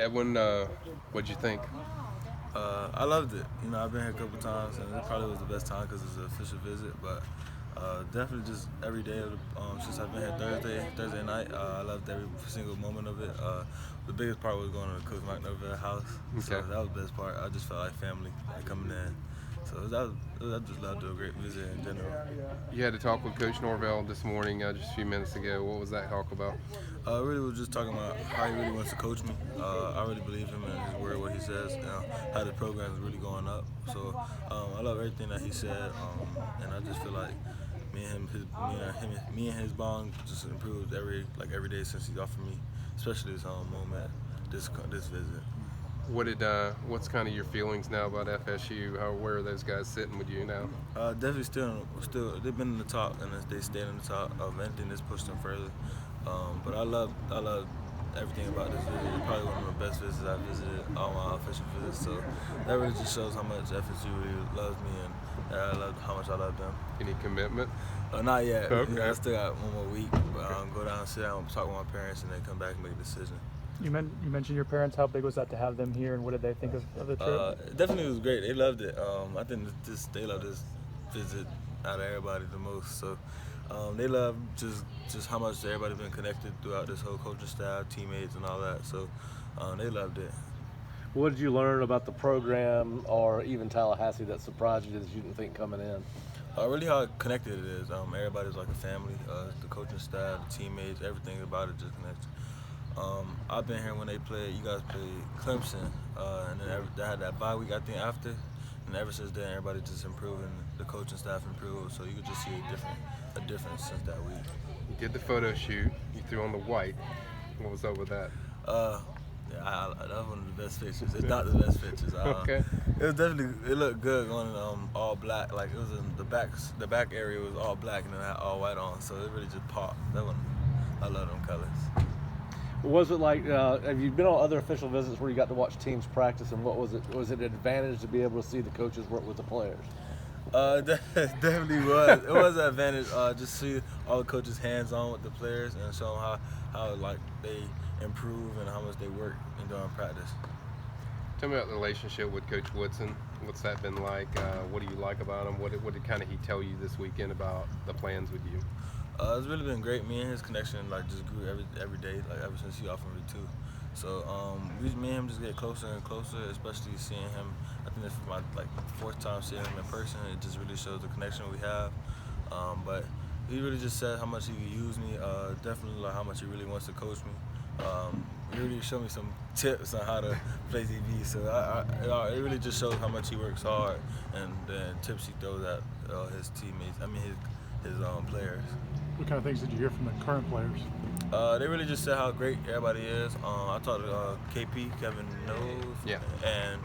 Edwin, what'd you think? I loved it. I've been here a couple times, and it probably was the best time because it's an official visit. But definitely just every day since I've been here Thursday night, I loved every single moment of it. The biggest part was going to Coach Mike Norvell's house, so Okay. that was the best part. I just felt like family coming in. So I just loved it. A great visit in general. You had to talk with Coach Norvell this morning, just a few minutes ago. What was that talk about? Really was just talking about how he really wants to coach me. I really believe him and his word, what he says, how the program is really going up. So I love everything that he said, and I just feel like me and his bond just improved every day since he offered me, especially this moment, this visit. What's kind of your feelings now about FSU? Where are those guys sitting with you now? Definitely still they've been in the top, and they stayed in the top of anything that's pushed them further. But I love everything about this visit. It's probably one of the best visits I've visited, all my official visits. So that really just shows how much FSU really loves me, and how much I love them. Any commitment? Not yet. Okay. I still got one more week, but go down, sit down, talk with my parents, and then come back and make a decision. You mentioned your parents. How big was that to have them here, and what did they think of the trip? It definitely was great. They loved it. I think they loved this visit out of everybody the most. So they love just how much everybody's been connected throughout this whole coaching staff, teammates, and all that. So they loved it. What did you learn about the program or even Tallahassee that surprised you that you didn't think coming in? Really how connected it is. Everybody's like a family. The coaching staff, the teammates, everything about it just connects. I've been here when they played. You guys played Clemson, and then they had that bye week I think after, and ever since then everybody just improving. The coaching staff improved, so you could just see a difference since that week. You did the photo shoot. You threw on the white. What was up with that? Yeah, that was one of the best pictures. It's not the best pictures. Okay. It looked good going all black. Like it was in the back area was all black and then I had all white on, so it really just popped. I love them colors. Was it like, have you been on other official visits where you got to watch teams practice, and what was it? Was it an advantage to be able to see the coaches work with the players? Definitely was. It was an advantage just see all the coaches hands-on with the players and show them how like they improve and how much they work during practice. Tell me about the relationship with Coach Woodson. What's that been like? What do you like about him? What did kind of he tell you this weekend about the plans with you? It's really been great. Me and his connection just grew every day, like ever since he offered me too. So me and him just get closer and closer, especially seeing him. I think this is my fourth time seeing him in person. It just really shows the connection we have. But he really just said how much he could use me. Definitely how much he really wants to coach me. He really showed me some tips on how to play TV. So it really just shows how much he works hard and the tips he throws at his teammates. His players. What kind of things did you hear from the current players? They really just said how great everybody is. I talked to KP, Kevin Knowles, Yeah. and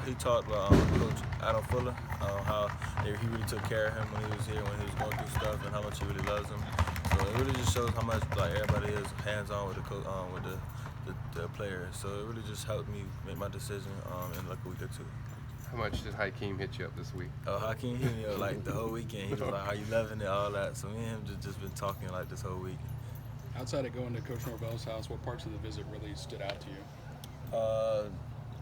he talked about Coach Adam Fuller, how he really took care of him when he was here, when he was going through stuff, and how much he really loves him. So it really just shows how much everybody is hands-on with the players. So it really just helped me make my decision in like a week or two. How much did Hakeem hit you up this week? Hakeem hit me up the whole weekend. He was like, "How you loving it?" All that. So me and him just been talking this whole week. Outside of going to Coach Norvell's house, what parts of the visit really stood out to you?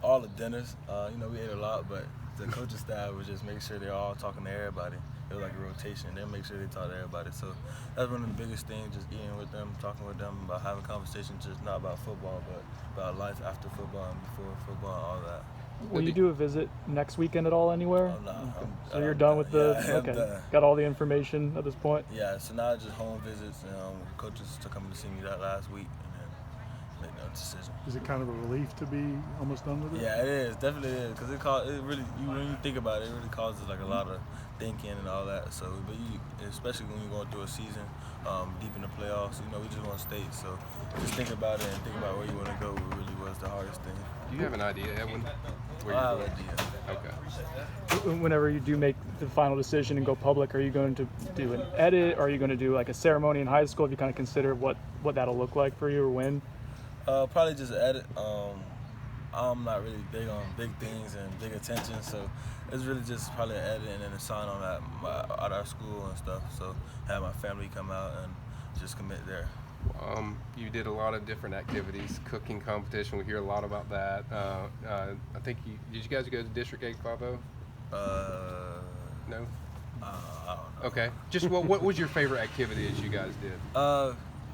All the dinners. We ate a lot, but the coaching staff was just making sure they're all talking to everybody. It was like a rotation. They make sure they talk to everybody. So that's one of the biggest things, just eating with them, talking with them about having conversations, just not about football, but about life after football and before football and all that. Will you do a visit next weekend at all anywhere? Oh, no. So you're done with the I'm done. Got all the information at this point? Yeah, so now it's just home visits and coaches to come to see me that last week and then make no decision. Is it kind of a relief to be almost done with it? Yeah, it is. Definitely is. Because when you think about it, it really causes a lot of thinking and all that. So, especially when you're going through a season, deep in the playoffs, we just want to stay. So just think about it and think about where you want to go really was the hardest thing. Do you have an idea, Edwin? I have an idea. Okay. Whenever you do make the final decision and go public, are you going to do an edit? Or are you going to do a ceremony in high school if you kind of consider what that'll look like for you or when? Probably just an edit. I'm not really big on big things and big attention, so it's really just probably an edit and then a sign on at our school and stuff. So have my family come out and just commit there. You did a lot of different activities, cooking competition. We hear a lot about that. I think did you guys go to District 850? No. I don't know. Okay. Just what was your favorite activity as you guys did?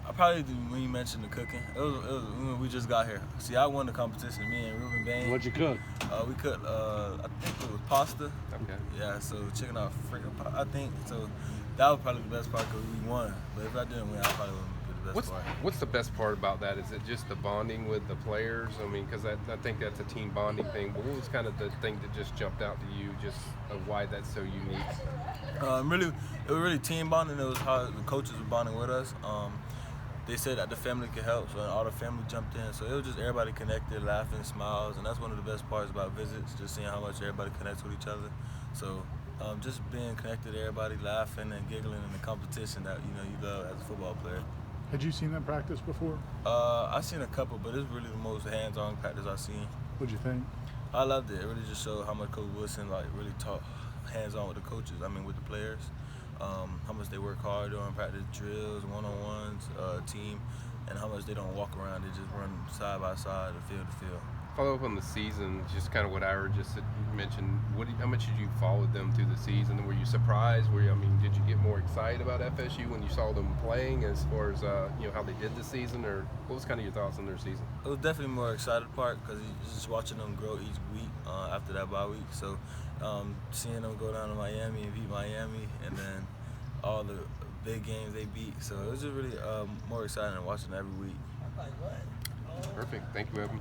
I probably do when you mentioned the cooking. It was when we just got here. See, I won the competition. Me and Ruben Bain. What'd you cook? We cooked. I think it was pasta. Okay. Yeah. So chicken Alfredo. I think so. That was probably the best part because we won. But if I didn't win, I probably wouldn't be the best part. What's the best part about that? Is it just the bonding with the players? I mean, because I think that's a team bonding thing. But what was kind of the thing that just jumped out to you, just of why that's so unique? It was really team bonding. It was how the coaches were bonding with us. They said that the family could help, so all the family jumped in. So it was just everybody connected, laughing, smiles, and that's one of the best parts about visits, just seeing how much everybody connects with each other. So just being connected, everybody laughing and giggling in the competition that you love as a football player. Had you seen them practice before? I've seen a couple, but it's really the most hands-on practice I've seen. What'd you think? I loved it. It really just showed how much Coach Woodson really taught hands-on with the coaches. I mean, with the players. How much they work hard during practice drills, one-on-ones, team, and how much they don't walk around. They just run side by side, field to field. Follow up on the season, just kind of what Ira just mentioned. How much did you follow them through the season? Were you surprised? Did you get more excited about FSU when you saw them playing, as far as how they did this season, or what was kind of your thoughts on their season? It was definitely more excited part because just watching them grow each week after that bye week. So seeing them go down to Miami and beat Miami, and then all the big games they beat. So it was just really more exciting than watching every week. Perfect. Thank you, Evan.